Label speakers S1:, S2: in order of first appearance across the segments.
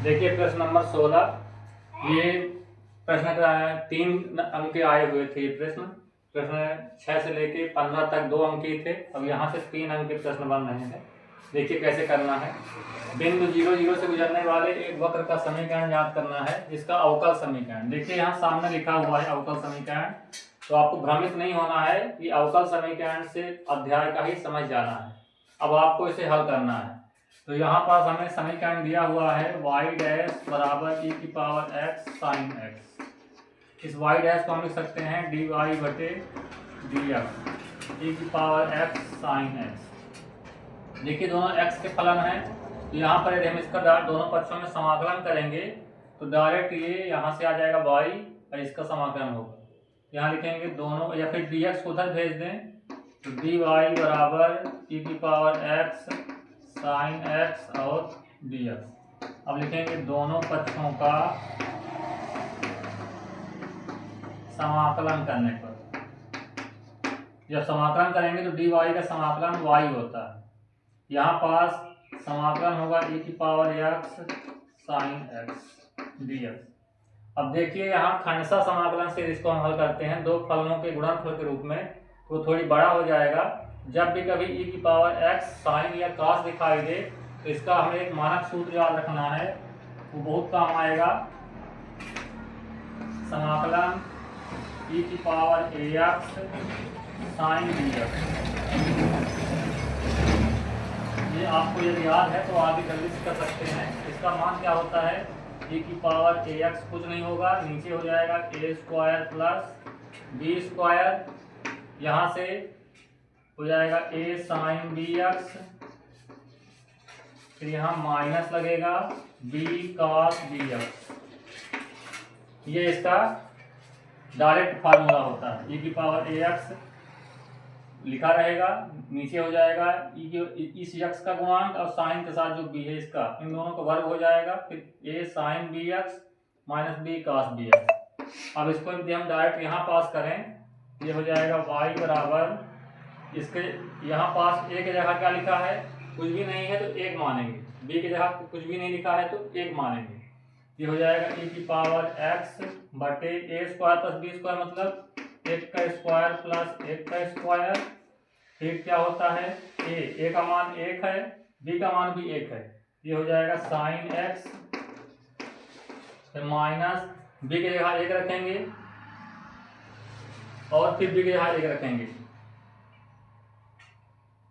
S1: देखिए प्रश्न नंबर 16। ये प्रश्न का 3 अंक के आए हुए थे। प्रश्न 6 से लेके 15 तक 2 अंक ही थे। अब यहाँ से 3 अंक के प्रश्न बन रहे हैं। देखिए कैसे करना है। बिंदु 0 0 से गुजरने वाले एक वक्र का समीकरण ज्ञात करना है, जिसका अवकल समीकरण। देखिए यहाँ सामने लिखा हुआ है अवकल समीकरण। तो आपको भ्रमित नहीं होना है कि अवकल समीकरण से अध्याय का ही समझ जाना है। अब आपको इसे हल करना है। तो यहाँ पास हमें समीकरण दिया हुआ है y डैश बराबर e की पावर x साइन x। इस y डैश को हम लिख सकते हैं dy बटे dx e की पावर x साइन x। देखिए दोनों x के फलन हैं। तो यहाँ पर यदि हम इसका दोनों पक्षों में समाकलन करेंगे तो डायरेक्ट ये यहाँ से आ जाएगा y और इसका समाकलन होगा। यहाँ लिखेंगे दोनों, या फिर dx को उधर भेज दें तो dy बराबर e की पावर x साइन x और dx। अब लिखेंगे दोनों पक्षों का समाकलन करने पर। जब समाकलन करेंगे तो dy का समाकलन y होता है। यहाँ पास समाकलन होगा e की power x sine x dx। अब देखिए यहाँ खंडशः समाकलन से इसको हम हल करते हैं दो फलनों के गुणनफल के रूप में, तो थोड़ी बड़ा हो जाएगा। जब भी कभी e की पावर x साइन या cos दिखाई दे तो इसका हमें एक मानक सूत्र याद रखना है, वो बहुत काम आएगा। समाकलन e की पावर ax साइन dx। ये आपको यदि याद है तो आप भी जल्दी से कर सकते हैं। इसका मान क्या होता है, e की पावर ax कुछ नहीं होगा, नीचे हो जाएगा a square plus b square, यहाँ से हो जाएगा a साइन bx, फिर यहाँ माइनस लगेगा b cos bx। ये इसका डायरेक्ट फार्मूला होता है। e की पावर ax लिखा रहेगा, नीचे हो जाएगा इस x का गुणांक और साइन के साथ जो b है इसका, इन दोनों का वर्ग हो जाएगा, फिर a sine bx minus b cos bx। अब इसको यदि हम डायरेक्ट यहाँ पास करें, ये हो जाएगा y बराबर, इसके यहाँ पास a की जगह क्या लिखा है, कुछ भी नहीं है तो 1 मानेंगे, b की जगह कुछ भी नहीं लिखा है तो 1 मानेंगे। ये हो जाएगा e की पावर x बटे a square plus b square, मतलब 1 का स्क्वायर प्लस 1 का स्क्वायर। फिर क्या होता है, a का मान 1 है, b का मान भी 1 है। ये हो जाएगा साइन x, फिर माइनस b की जगह 1 रखेंगे और फिर b की जगह 1 रखेंगे,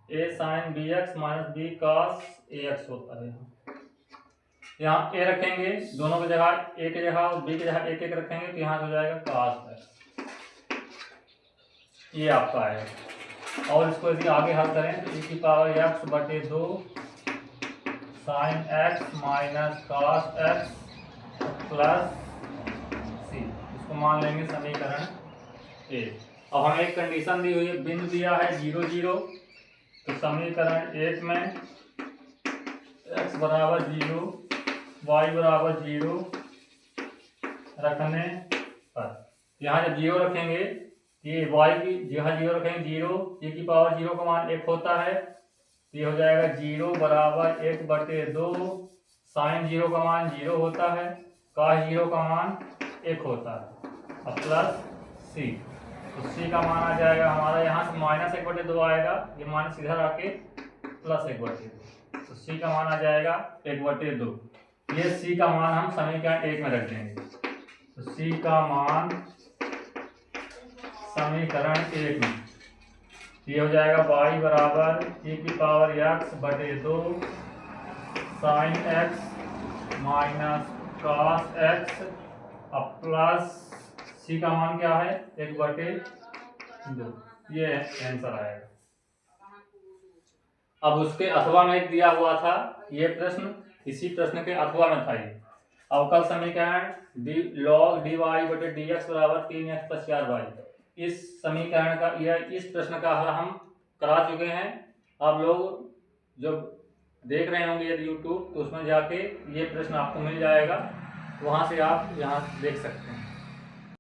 S1: a sine bx minus b cos ax होता है। यहाँ a रखेंगे, दोनों की जगह a की जगह और b की जगह 1 1 रखेंगे तो यहाँ हो जाएगा cos x। ये आपका है। और इसको यदि आगे हल करें तो e की पावर x बटे 2 sine x minus cos x plus c, इसको मान लेंगे समीकरण a। अब हमें एक कंडीशन दी हुई है, बिंदु दिया है 0 0, तो समीकरण 1 में x बराबर 0 y बराबर 0 रखने पर, यहाँ जब 0 रखेंगे ये y की जगह 0 रखेंगे 0, e की पावर 0 का मान 1 होता है, तो ये हो जाएगा 0 बराबर 1 बटे 2 साइन 0 का मान 0 होता है, cos 0 का मान 1 होता है, अब प्लस c। तो c का मान आ जाएगा हमारा, यहाँ से माइनस 1 बटे 2 आएगा, ये माइनस इधर आके प्लस 1 बटे 2, तो c का मान आ जाएगा 1 बटे 2। ये c का मान हम समीकरण 1 में रख देंगे, तो c का मान समीकरण 1 में ये हो जाएगा y बराबर e की पावर x बटे 2 sine x minus cos x, अब प्लस c का मान क्या है 1 बटे 2, ये आंसर आएगा। अब उसके अथवा में एक दिया हुआ था, ये प्रश्न इसी प्रश्न के अथवा में था। ये अवकल समीकरण log dy बटे dx बराबर 3x प्लस 4y, इस समीकरण का या इस प्रश्न का हल हम करा चुके हैं। आप लोग जब देख रहे होंगे यदि यूट्यूब, तो उसमें जाके ये प्रश्न आपको मिल जाएगा, वहाँ से आप यहाँ देख सकते हैं।